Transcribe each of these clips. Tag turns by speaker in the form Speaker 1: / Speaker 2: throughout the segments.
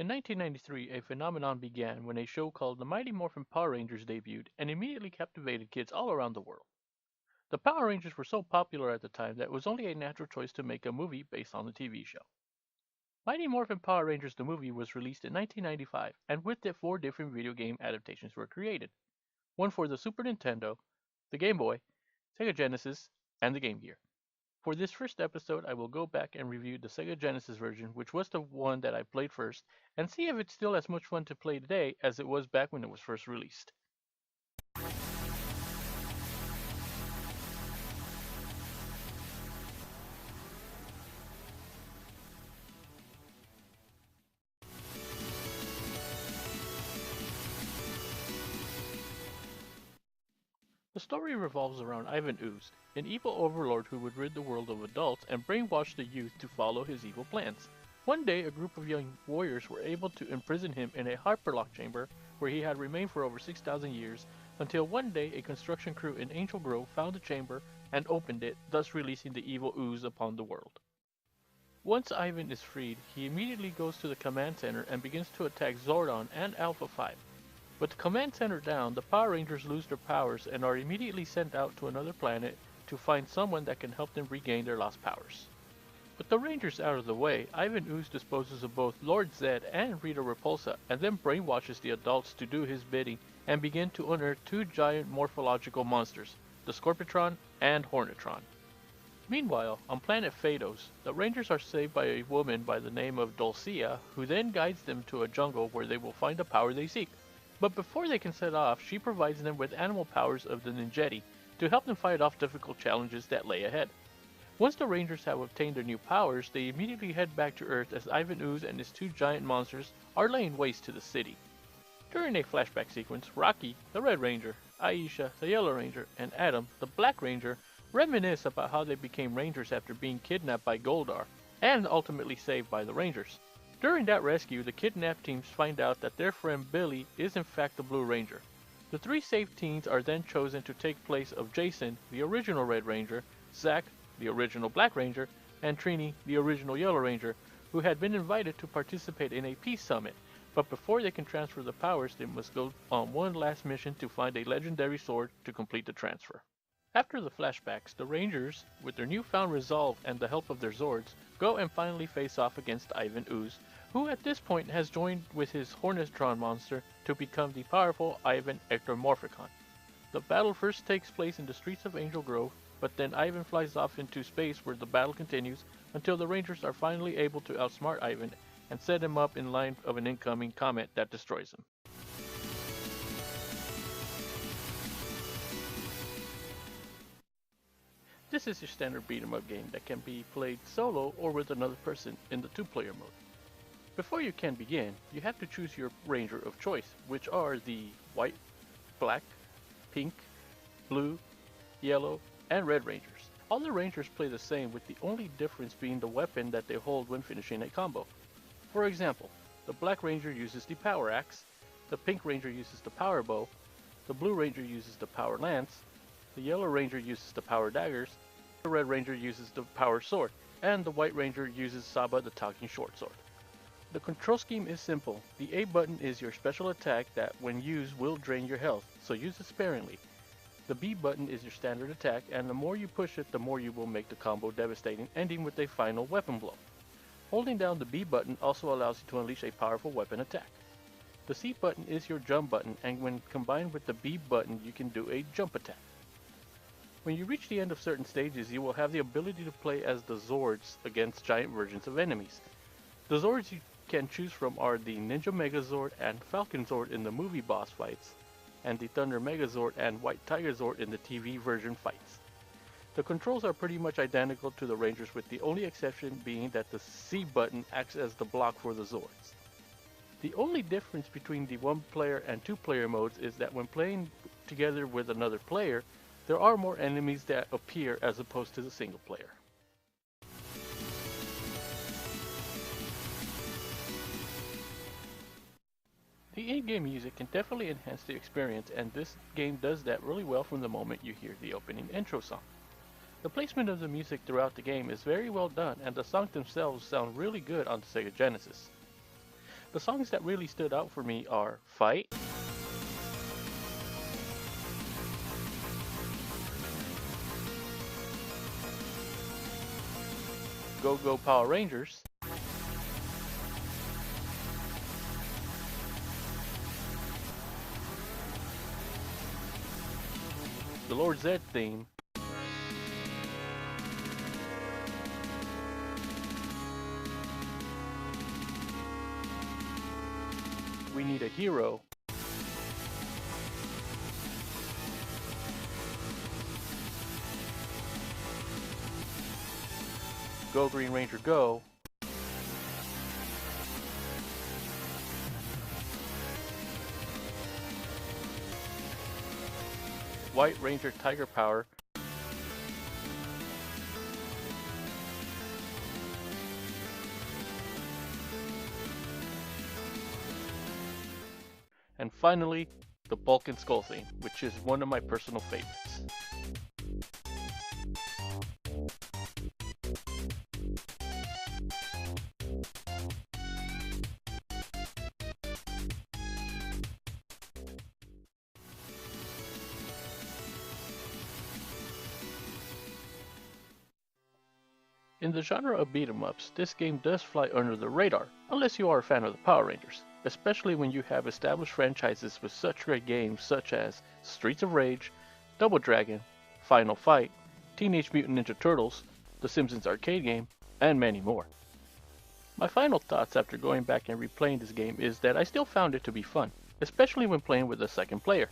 Speaker 1: In 1993, a phenomenon began when a show called The Mighty Morphin Power Rangers debuted and immediately captivated kids all around the world. The Power Rangers were so popular at the time that it was only a natural choice to make a movie based on the TV show. Mighty Morphin Power Rangers the movie was released in 1995, and with it 4 different video game adaptations were created. One for the Super Nintendo, the Game Boy, Sega Genesis, and the Game Gear. For this first episode, I will go back and review the Sega Genesis version, which was the one that I played first, and see if it's still as much fun to play today as it was back when it was first released. The story revolves around Ivan Ooze, an evil overlord who would rid the world of adults and brainwash the youth to follow his evil plans. One day, a group of young warriors were able to imprison him in a hyperlock chamber where he had remained for over 6,000 years, until one day a construction crew in Angel Grove found the chamber and opened it, thus releasing the evil ooze upon the world. Once Ivan is freed, he immediately goes to the command center and begins to attack Zordon and Alpha 5. With the command center down, the Power Rangers lose their powers and are immediately sent out to another planet to find someone that can help them regain their lost powers. With the Rangers out of the way, Ivan Ooze disposes of both Lord Zed and Rita Repulsa and then brainwashes the adults to do his bidding and begin to unearth 2 giant morphological monsters, the Scorpitron and Hornetron. Meanwhile, on planet Phaedos, the Rangers are saved by a woman by the name of Dulcia, who then guides them to a jungle where they will find the power they seek. But before they can set off, she provides them with animal powers of the Ninjetti to help them fight off difficult challenges that lay ahead. Once the Rangers have obtained their new powers, they immediately head back to Earth as Ivan Ooze and his 2 giant monsters are laying waste to the city. During a flashback sequence, Rocky, the Red Ranger, Aisha, the Yellow Ranger, and Adam, the Black Ranger, reminisce about how they became Rangers after being kidnapped by Goldar, and ultimately saved by the Rangers. During that rescue, the kidnapped teams find out that their friend Billy is in fact the Blue Ranger. The 3 saved teens are then chosen to take place of Jason, the original Red Ranger, Zack, the original Black Ranger, and Trini, the original Yellow Ranger, who had been invited to participate in a peace summit, but before they can transfer the powers, they must go on one last mission to find a legendary sword to complete the transfer. After the flashbacks, the Rangers, with their newfound resolve and the help of their Zords, go and finally face off against Ivan Ooze, who at this point has joined with his Hornetron monster to become the powerful Ivan Ectomorphicon. The battle first takes place in the streets of Angel Grove, but then Ivan flies off into space where the battle continues until the Rangers are finally able to outsmart Ivan and set him up in line of an incoming comet that destroys him. This is your standard beat 'em up game that can be played solo or with another person in the 2-player mode. Before you can begin, you have to choose your Ranger of choice, which are the white, black, pink, blue, yellow, and red Rangers. All the Rangers play the same, with the only difference being the weapon that they hold when finishing a combo. For example, the Black Ranger uses the Power Axe, the Pink Ranger uses the Power Bow, the Blue Ranger uses the Power Lance, the Yellow Ranger uses the Power Daggers, the Red Ranger uses the Power Sword, and the White Ranger uses Saba the Talking Short Sword. The control scheme is simple. The A button is your special attack that, when used, will drain your health, so use it sparingly. The B button is your standard attack, and the more you push it, the more you will make the combo devastating, ending with a final weapon blow. Holding down the B button also allows you to unleash a powerful weapon attack. The C button is your jump button, and when combined with the B button, you can do a jump attack. When you reach the end of certain stages, you will have the ability to play as the Zords against giant versions of enemies. The Zords you can choose from are the Ninja Megazord and Falcon Zord in the movie boss fights, and the Thunder Megazord and White Tiger Zord in the TV version fights. The controls are pretty much identical to the Rangers, with the only exception being that the C button acts as the block for the Zords. The only difference between the 1-player and 2-player modes is that when playing together with another player, there are more enemies that appear as opposed to the single player. The in-game music can definitely enhance the experience, and this game does that really well from the moment you hear the opening intro song. The placement of the music throughout the game is very well done, and the songs themselves sound really good on the Sega Genesis. The songs that really stood out for me are Fight, Go Go Power Rangers, the Lord Zed theme, We Need a Hero, Go Green Ranger Go, White Ranger Tiger Power, and finally, the Bulk and Skull theme, which is one of my personal favorites. In the genre of beat-em-ups, this game does fly under the radar, unless you are a fan of the Power Rangers, especially when you have established franchises with such great games such as Streets of Rage, Double Dragon, Final Fight, Teenage Mutant Ninja Turtles, The Simpsons arcade game, and many more. My final thoughts after going back and replaying this game is that I still found it to be fun, especially when playing with a second player.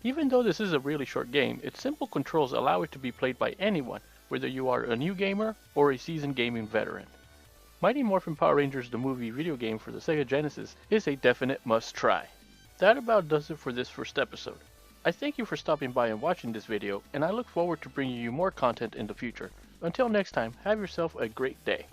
Speaker 1: Even though this is a really short game, its simple controls allow it to be played by anyone, whether you are a new gamer or a seasoned gaming veteran. Mighty Morphin Power Rangers the movie video game for the Sega Genesis is a definite must try. That about does it for this first episode. I thank you for stopping by and watching this video, and I look forward to bringing you more content in the future. Until next time, have yourself a great day.